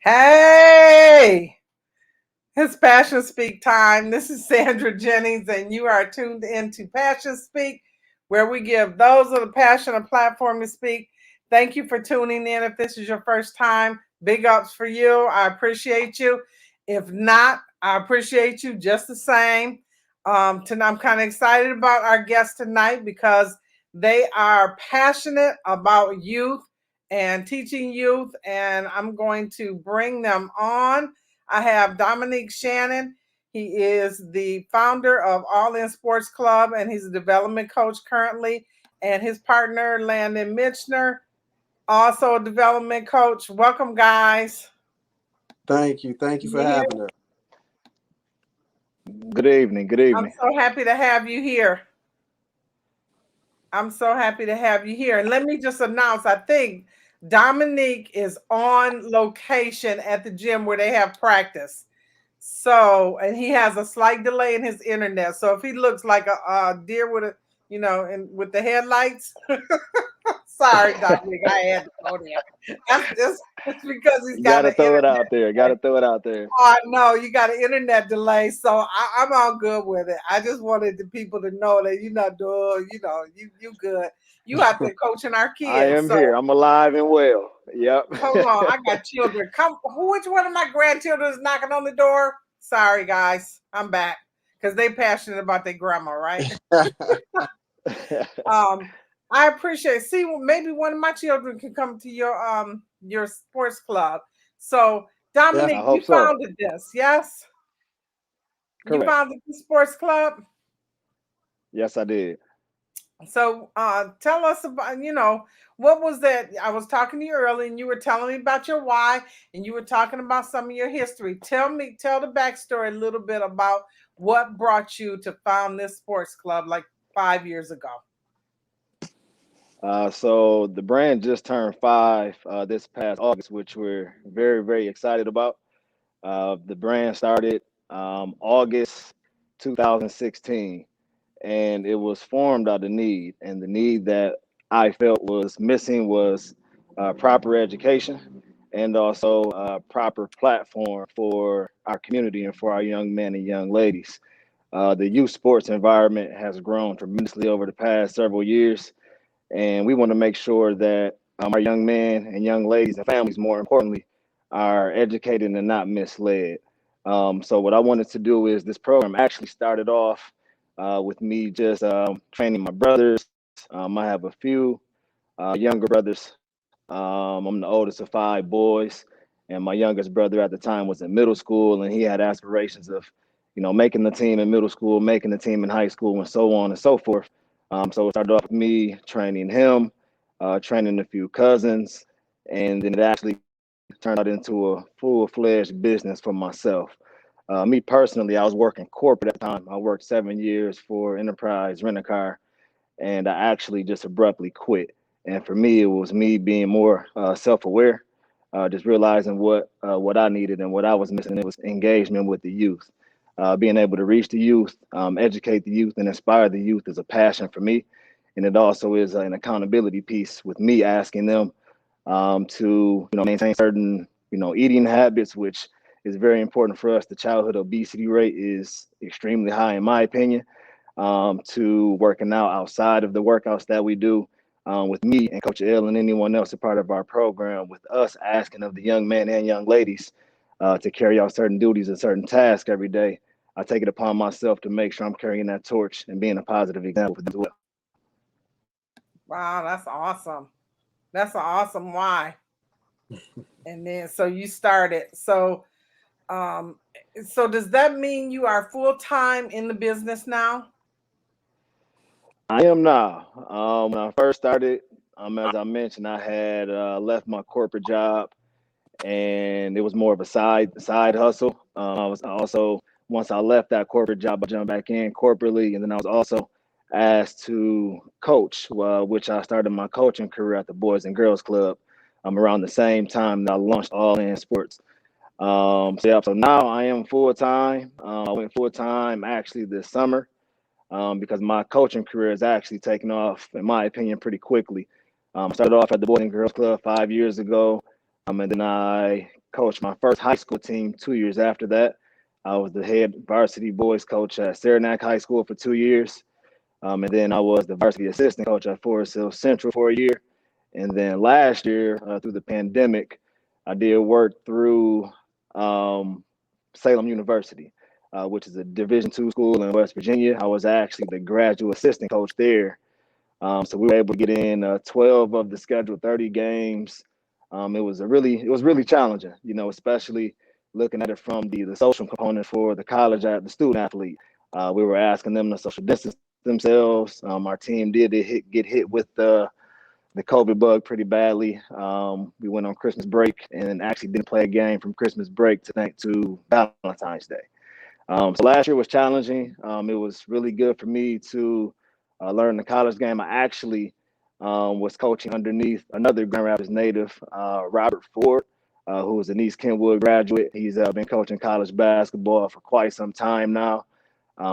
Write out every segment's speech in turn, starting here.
Hey, it's Passion Speak time. This is Sandra Jennings, and you are tuned into Passion Speak, where we give those of the passion a platform to speak. Thank you for tuning in. If this is your first time, big ups for you. I appreciate you. If not, I appreciate you just the same. Tonight, I'm kind of excited about our guests tonight because they are passionate about youth and teaching youth, and I'm going to bring them on. I have Dominic Shannon. He is the founder of All In Sports Club, and he's a development coach currently. And his partner, Landon Mitchner, also a development coach. Welcome, guys. Thank you. Thank you for having us. Good evening. Good I'm evening. so happy to have you here. I'm so happy to have you here. And let me just announce, I think Dominique is on location at the gym where they have practice. So, and he has a slight delay in his internet. So if he looks like a deer with a, and with the headlights, sorry, Dominic, I had to go there. That's just it's because he's You got gotta an throw it internet. out there. Gotta throw it out there. Oh, no, you got an internet delay, so I'm all good with it. I just wanted the people to know that you're not doing, you good. You out there coaching our I kids. am So here. I'm alive and well. Yep. hold on, I got children. Come, which one of my grandchildren is knocking on the door? Sorry, guys, I'm back because they passionate about their grandma, right? Um, I appreciate. See, well, maybe one of my children can come to your sports club. So Definitely. I Dominic, you hope so. founded this, yes? You Correct. founded the sports club. Yes, I did. So tell us about, what was that? I was talking to you earlier and you were telling me about your why and you were talking about some of your history. Tell the backstory a little bit about what brought you to found this sports club like 5 years ago. So the brand just turned 5 this past August, which we're very, very excited about. The brand started August 2016, and it was formed out of need. And the need that I felt was missing was proper education and also a proper platform for our community and for our young men and young ladies. The youth sports environment has grown tremendously over the past several years, and we want to make sure that our young men and young ladies and families, more importantly, are educated and not misled. So what I wanted to do is this program actually started off with me just training my brothers. I have a few younger brothers. I'm the oldest of 5 boys, and my youngest brother at the time was in middle school, and he had aspirations of, making the team in middle school, making the team in high school, and so on and so forth. So it started off with me training him, training a few cousins, and then it actually turned out into a full-fledged business for myself. Me personally, I was working corporate at the time. I worked 7 years for Enterprise Rent a Car, and I actually just abruptly quit. And for me, it was me being more self-aware, just realizing what I needed and what I was missing. It was engagement with the youth, being able to reach the youth, educate the youth, and inspire the youth is a passion for me, and it also is an accountability piece with me asking them to maintain certain eating habits, which is very important for us. The childhood obesity rate is extremely high, in my opinion. To working out outside of the workouts that we do with me and Coach L and anyone else a part of our program, with us asking of the young men and young ladies to carry out certain duties and certain tasks every day. I take it upon myself to make sure I'm carrying that torch and being a positive example for them as well. Wow, that's awesome. That's an awesome why. And then so you started. Um so does that mean you are full time in the business now? I am now. When I first started, as I mentioned, I had left my corporate job, and it was more of a side hustle. I was also once I left that corporate job, I jumped back in corporately, and then I was also asked to coach, which I started my coaching career at the Boys and Girls Club. Around the same time that I launched All In Sports. So yeah, so now I am full time. I went full time actually this summer because my coaching career is actually taking off, in my opinion, pretty quickly. I started off at the Boys and Girls Club 5 years ago, and then I coached my first high school team 2 years after that. I was the head varsity boys coach at Saranac High School for 2 years. And then I was the varsity assistant coach at Forest Hill Central for a year. And then last year, through the pandemic, I did work through um, Salem University, which is a Division II school in West Virginia. I was actually the graduate assistant coach there. So we were able to get in 12 of the scheduled 30 games. It was really challenging, especially looking at it from the social component for the student athlete. We were asking them to social distance themselves. Our team get hit with the COVID bug pretty badly. We went on Christmas break and actually didn't play a game from Christmas break to Valentine's Day. So last year was challenging. It was really good for me to learn the college game. I actually was coaching underneath another Grand Rapids native, Robert Ford, who is an East Kenwood graduate. He's been coaching college basketball for quite some time now.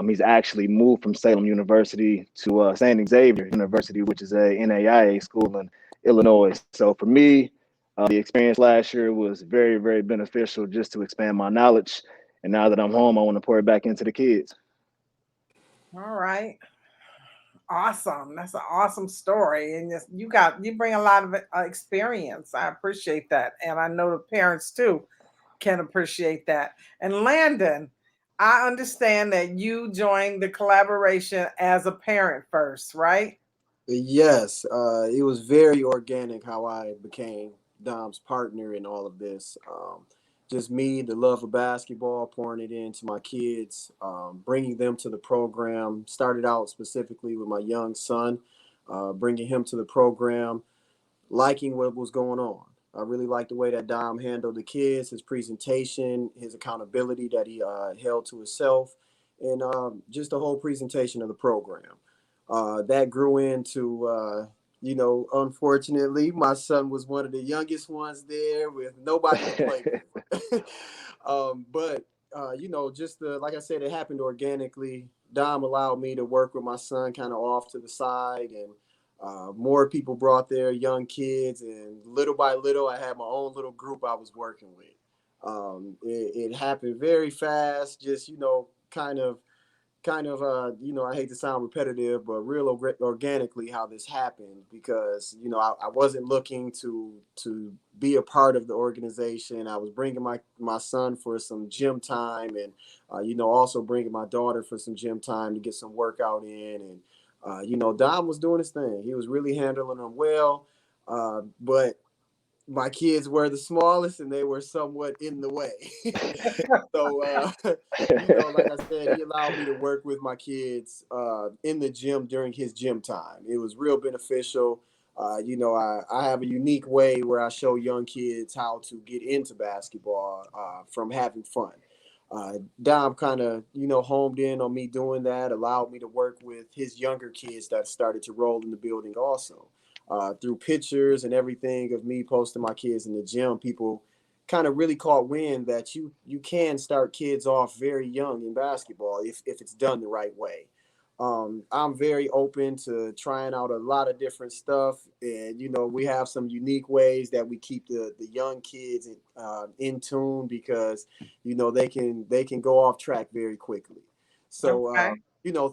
He's actually moved from Salem University to San Xavier University, which is a NAIA school in Illinois. So for me, the experience last year was very, very beneficial just to expand my knowledge. And now that I'm home, I want to pour it back into the kids. All right. Awesome. That's an awesome story. And you bring a lot of experience. I appreciate that. And I know the parents too can appreciate that. And Landon, I understand that you joined the collaboration as a parent first, right? Yes, it was very organic how I became Dom's partner in all of this. Just me, the love of basketball, pouring it into my kids, bringing them to the program. Started out specifically with my young son, bringing him to the program, liking what was going on. I really liked the way that Dom handled the kids, his presentation, his accountability that he held to himself, and just the whole presentation of the program. That grew into, unfortunately, my son was one of the youngest ones there with nobody to play with. But like I said, it happened organically. Dom allowed me to work with my son kind of off to the side, and more people brought their young kids, and little by little, I had my own little group I was working with. It happened very fast, just I hate to sound repetitive, but real organically how this happened, because I wasn't looking to be a part of the organization. I was bringing my son for some gym time, and also bringing my daughter for some gym time to get some workout in. And Dom was doing his thing. He was really handling them well, but my kids were the smallest and they were somewhat in the way. So, like I said, he allowed me to work with my kids in the gym during his gym time. It was real beneficial. I have a unique way where I show young kids how to get into basketball from having fun. Dom kind of, homed in on me doing that, allowed me to work with his younger kids that started to roll in the building also. Through pictures and everything of me posting my kids in the gym, people kind of really caught wind that you can start kids off very young in basketball if it's done the right way. I'm very open to trying out a lot of different stuff, and we have some unique ways that we keep the young kids in tune, because they can go off track very quickly. So Okay.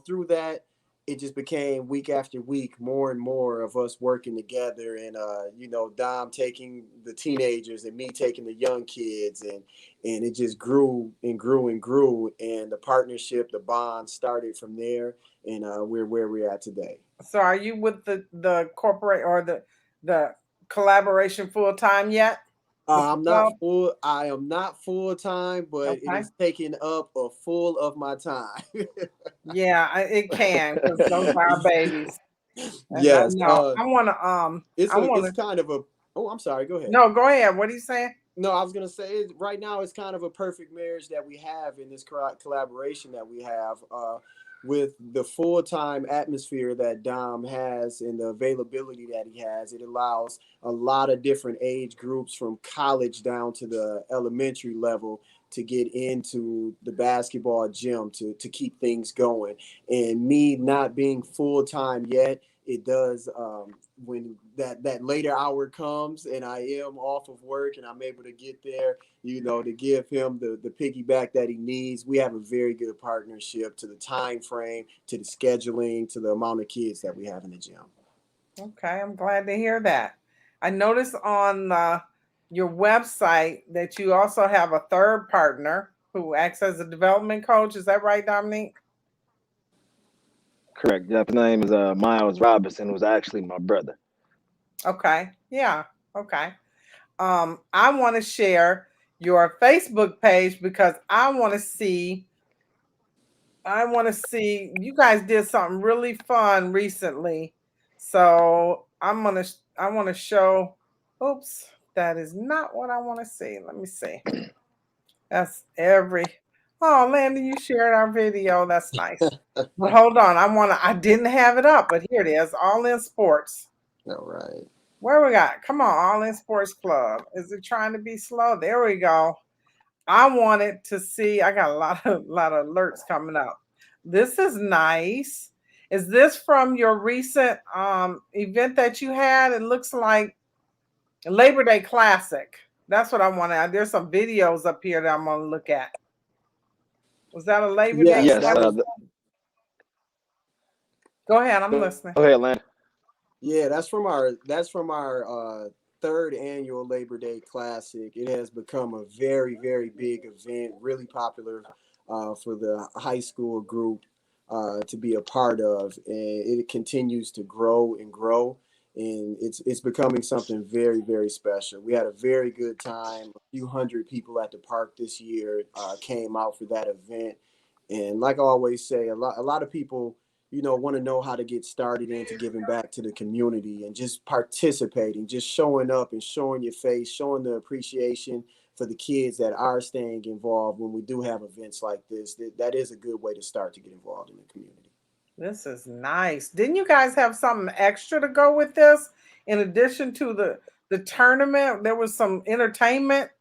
through that, it just became week after week more and more of us working together, and Dom taking the teenagers and me taking the young kids, and it just grew and grew and grew, and the partnership, the bond started from there, and we're where we're at today. So are you with the corporate or the collaboration full time yet with the I'm not club? full. I am not full time, but it Okay. is taking up a full of my time. Yeah, it can, because those are our babies. And I Yes. know It's kind of a. Oh, I'm sorry. Go ahead. no, go ahead. What are you saying? No, I was gonna say right now it's kind of a perfect marriage that we have in this collaboration that we have, with the full time atmosphere that Dom has and the availability that he has. It allows a lot of different age groups from college down to the elementary level to get into the basketball gym to keep things going. And me not being full time yet, it does, when that later hour comes and I am off of work and I'm able to get there, to give him the piggyback that he needs. We have a very good partnership to the time frame, to the scheduling, to the amount of kids that we have in the gym. Okay, I'm glad to hear that. I noticed on your website that you also have a third partner who acts as a development coach. Is that right, Dominic? Correct. His name is Miles Robinson, who's actually my brother. Okay, yeah, okay. I want to share your Facebook page because I want to see you guys did something really fun recently. So I want to show, oops, that is not what I want to see. Let me see. That's oh, Landon, you shared our video. That's nice. But hold on. I didn't have it up, but here it is. All in sports. All right. Where we got? Come on, All in Sports Club. Is it trying to be slow? There we go. I wanted to see. I got a lot of alerts coming up. This is nice. Is this from your recent event that you had? It looks like Labor Day Classic. That's what I want to. There's some videos up here that I'm gonna look at. Was that a Labor Day Yes, Yes. that Classic? was. Go ahead. I'm Go listening. ahead, Landon. Yeah, that's from our third annual Labor Day Classic. It has become a very, very big event, really popular for the high school group to be a part of, and it continues to grow and grow, and it's becoming something very, very special. We had a very good time. A few hundred people at the park this year came out for that event, and like I always say, a lot of people want to know how to get started into giving back to the community and just participating, just showing up and showing your face, showing the appreciation for the kids that are staying involved when we do have events like this. That is a good way to start to get involved in the community. This is nice. Didn't you guys have something extra to go with this? In addition to the tournament, there was some entertainment.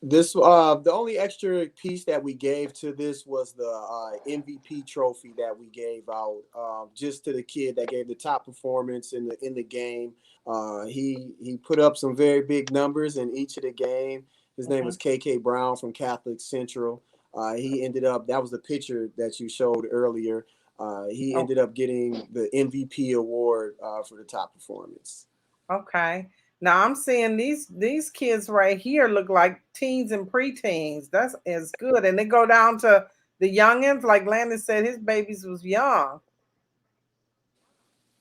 The only extra piece that we gave to this was the MVP trophy that we gave out, just to the kid that gave the top performance in the game. He put up some very big numbers in each of the game. His name was Mhm. KK Brown from Catholic Central. He ended up, that was the picture that you showed earlier. He Oh, ended up getting the MVP award for the top performance. okay. Now I'm seeing these kids right here look like teens and preteens. That's is good. And they go down to the youngins, like Landon said, his babies was young.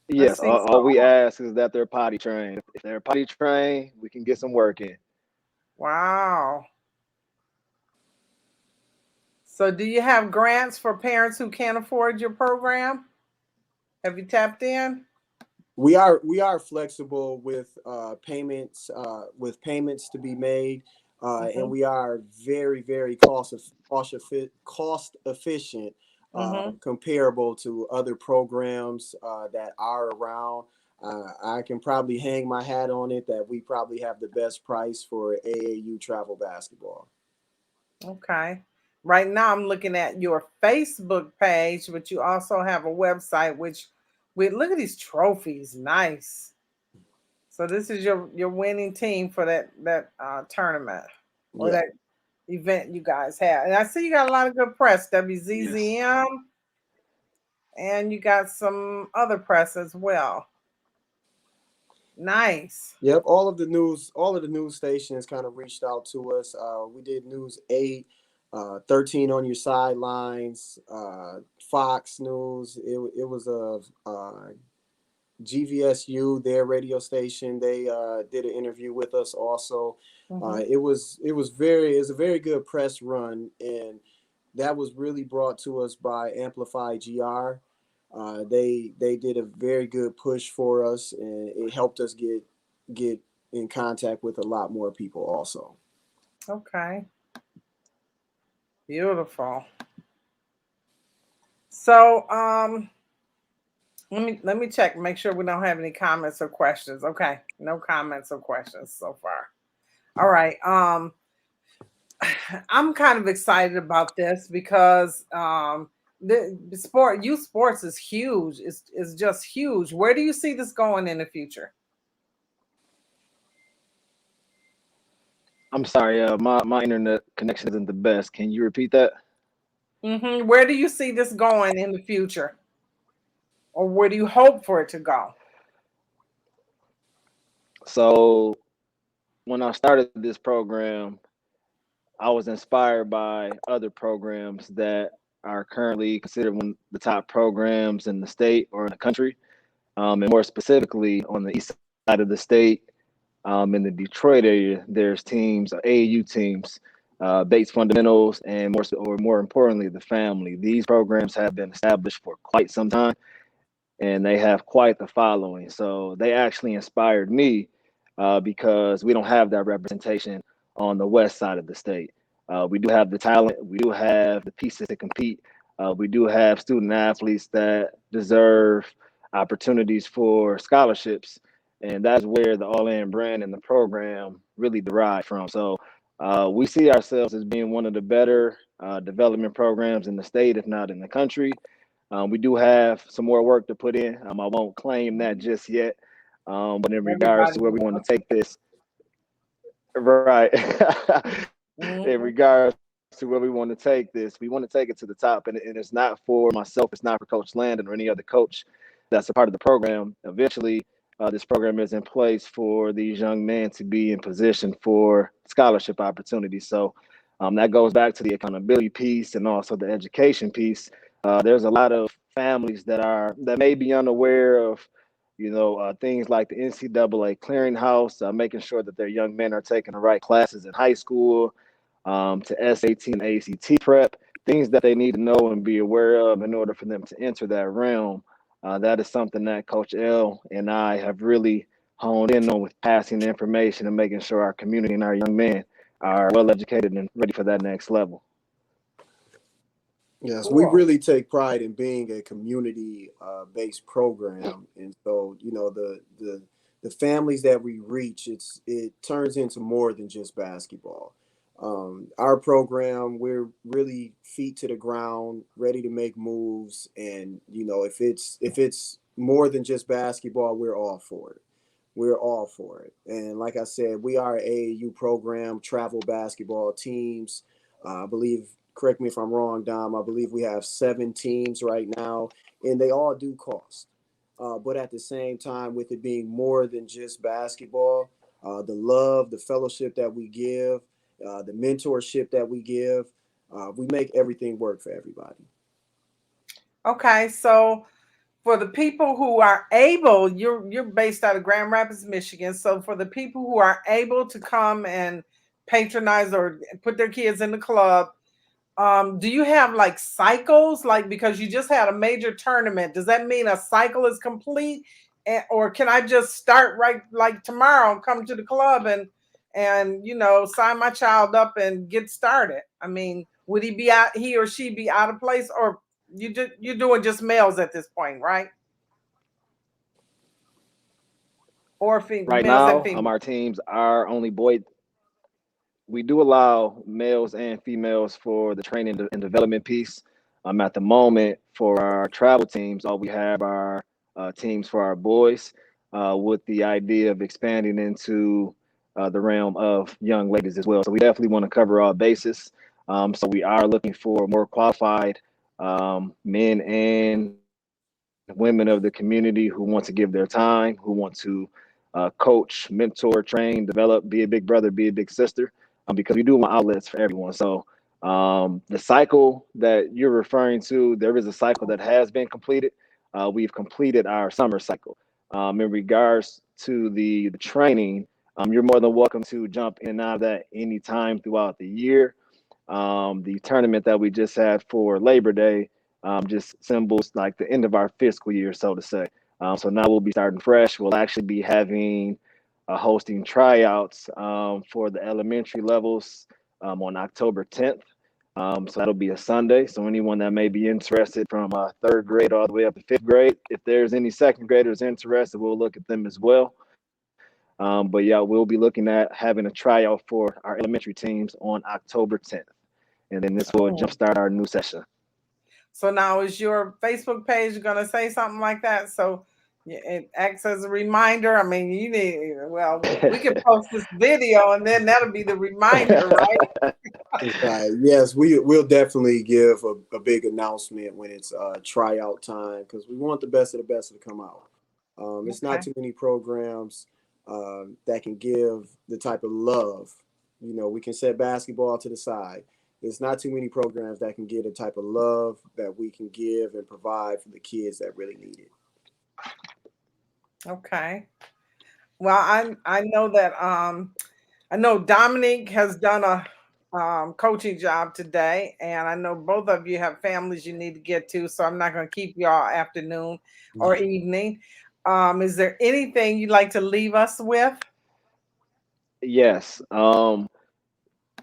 Let's Yes. see. All we ask is that they're potty trained. If they're potty trained, we can get some work in. Wow. So do you have grants for parents who can't afford your program? Have you tapped in? We are flexible with payments to be made, and Mm-hmm. we are very, very cost efficient, Mm-hmm. comparable to other programs that are around. I can probably hang my hat on it that we probably have the best price for AAU travel basketball. Okay. Right now I'm looking at your Facebook page, but you also have a website which we look at these trophies. Nice. So this is your winning team for that tournament or Yeah. that event you guys had. And I see you got a lot of good press, Yes. WZZM, and you got some other press as well. Nice. Yep, all of the news stations kind of reached out to us. We did News 8, 13 on your sidelines, Fox News. It was a GVSU, their radio station. They did an interview with us also. Mm-hmm. It was a very good press run, and that was really brought to us by Amplify GR. They did a very good push for us, and it helped us get in contact with a lot more people also. Okay. Beautiful. So let me check, make sure we don't have any comments or questions. Okay, no comments or questions so far. All right. I'm kind of excited about this because The youth sports is huge. It's just huge. Where do you see this going in the future? I'm sorry, my internet connection isn't the best. Can you repeat that? Where do you see this going in the future, or where do you hope for it to go? So when I started this program, I was inspired by other programs that are currently considered one of the top programs in the state or in the country, and more specifically on the east side of the state. In the Detroit area, there's teams, AAU teams, Bates Fundamentals, and more importantly, the Family. These programs have been established for quite some time, and they have quite the following. So they actually inspired me because we don't have that representation on the west side of the state. We do have the talent, we do have the pieces to compete. We do have student athletes that deserve opportunities for scholarships, and that's where the All In brand and the program really derive from. So we see ourselves as being one of the better development programs in the state, if not in the country. We do have some more work to put in. I won't claim that just yet. But in regards Everybody to where we will. want to take this, right? In Mhm. regards to where we want to take this, we want to take it to the top. And it's not for myself, it's not for Coach Landon or any other coach that's a part of the program. Eventually, this program is in place for these young men to be in position for scholarship opportunities. So that goes back to the accountability piece and also the education piece. There's a lot of families that may be unaware of, things like the NCAA clearinghouse, making sure that their young men are taking the right classes in high school, to SAT and ACT prep, things that they need to know and be aware of in order for them to enter that realm. That is something that Coach L and I have really honed in on with passing the information and making sure our community and our young men are well educated and ready for that next level. Yes, we Cool. really take pride in being a community based program, and so the families that we reach, it turns into more than just basketball. Our program, we're really feet to the ground, ready to make moves, and if it's more than just basketball, we're all for it. We're all for it, and like I said, we are an AAU program, travel basketball teams. I believe, correct me if I'm wrong, Dom, I believe we have 7 teams right now, and they all do cost. But at the same time, with it being more than just basketball, the love, the fellowship that we give, the mentorship that we make everything work for everybody. Okay, so for the people who are able, you're based out of Grand Rapids, Michigan. So for the people who are able to come and patronize or put their kids in the club, do you have like cycles? Like because you just had a major tournament, does that mean a cycle is complete? Or can I just start right like tomorrow, come to the club and sign my child up and get started? I mean, would he or she be out of place, or you're doing just males at this point, right? Or Right males and now, females? our teams are only boy. We do allow males and females for the training and development piece. At the moment, for our travel teams, all we have are teams for our boys, with the idea of expanding into the realm of young ladies as well. So we definitely want to cover all bases. So we are looking for more qualified men and women of the community who want to give their time, who want to coach, mentor, train, develop, be a big brother, be a big sister, because we do want outlets for everyone. So the cycle that you're referring to, there is a cycle that has been completed. We've completed our summer cycle. In regards to the training, you're more than welcome to jump in and out of that anytime throughout the year. The tournament that we just had for Labor Day just symbols like the end of our fiscal year, so to say. So now we'll be starting fresh. We'll actually be having hosting tryouts for the elementary levels on October 10th. So that'll be a Sunday. So anyone that may be interested from third grade all the way up to fifth grade, if there's any second graders interested, we'll look at them as well. But yeah, we'll be looking at having a tryout for our elementary teams on October 10th. And then this will Oh, jumpstart our new session. So now is your Facebook page going to say something like that? So it acts as a reminder. I mean, you need, well, we can post this video and then that'll be the reminder, right? Right. Yes, we'll definitely give a big announcement when it's tryout time because we want the best of the best to come out. It's not Okay. too many programs that can give the type of love. You know, we can set basketball to the side. There's not too many programs that can give the type of love that we can give and provide for the kids that really need it. Okay. Well, I know that I know Dominic has done a coaching job today, and I know both of you have families you need to get to, so I'm not going to keep y'all afternoon or evening. Is there anything you'd like to leave us with? Yes.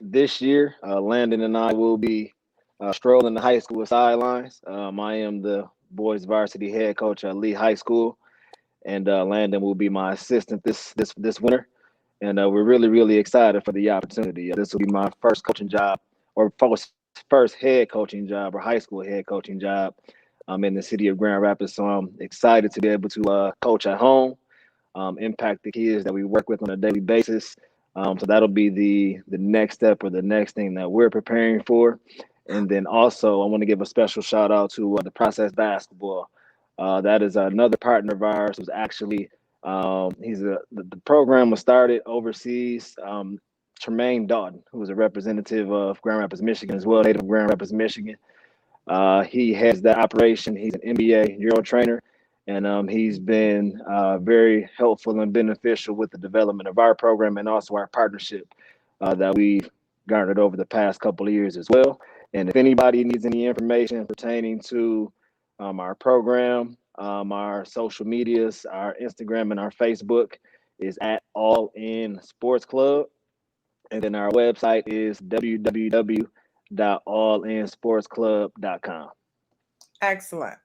This year, Landon and I will be strolling the high school sidelines. I am the boys varsity head coach at Lee High School, and Landon will be my assistant this winter. And we're really excited for the opportunity. This will be my first coaching job, or first head coaching job, or high school head coaching job. I'm in the city of Grand Rapids, so I'm excited to be able to coach at home, impact the kids that we work with on a daily basis. So that'll be the next step or the next thing that we're preparing for. And then also, I want to give a special shout out to the Process Basketball. That is another partner of ours who's actually the program was started overseas. Tremaine Dalton, who is a representative of Grand Rapids, Michigan as well, native of Grand Rapids, Michigan. He heads that operation. He's an NBA Euro trainer, and he's been very helpful and beneficial with the development of our program and also our partnership that we've garnered over the past couple of years as well. And if anybody needs any information pertaining to our program, our social medias, our Instagram and our Facebook is at All In Sports Club. And then our website is www.allinsportsclub.com. Excellent.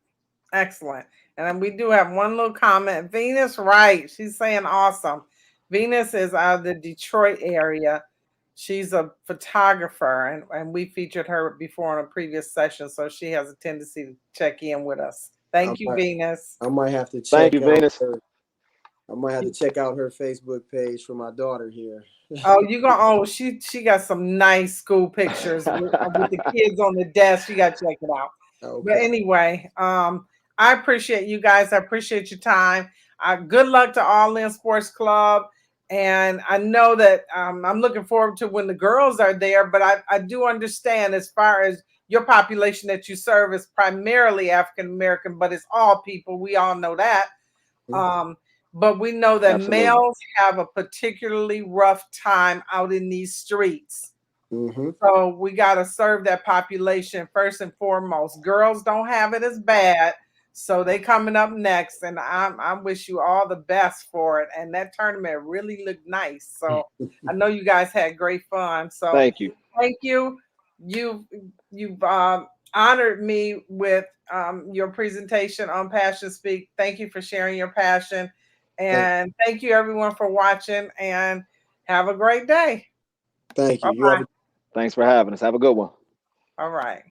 Excellent. And then we do have one little comment. Venus Wright, she's saying awesome. Venus is out of the Detroit area. She's a photographer, and we featured her before in a previous session, so she has a tendency to check in with us. I Thank you, might, Venus. I might have to Thank check you, out Venus. her. I might have to check out her Facebook page for my daughter here. Oh, you gonna? Oh, she got some nice school pictures with the kids on the desk. You got to check it out. But Okay. anyway, I appreciate you guys. I appreciate your time. Good luck to All In Sports Club. And I know that I'm looking forward to when the girls are there, but I do understand as far as your population that you serve is primarily African American, but it's all people. We all know that. Um, but we know that Absolutely. males have a particularly rough time out in these streets. Mm-hmm. So we got to serve that population first and foremost. Girls don't have it as bad, so they coming up next, and I wish you all the best for it. And that tournament really looked nice. So I know you guys had great fun. So Thank you. thank you. You've honored me with your presentation on Passion Speak. Thank you for sharing your passion, Thank, and thank you everyone for watching. And have a great day. thank Bye you. You have bye. a Thanks for having us. Have a good one. All right.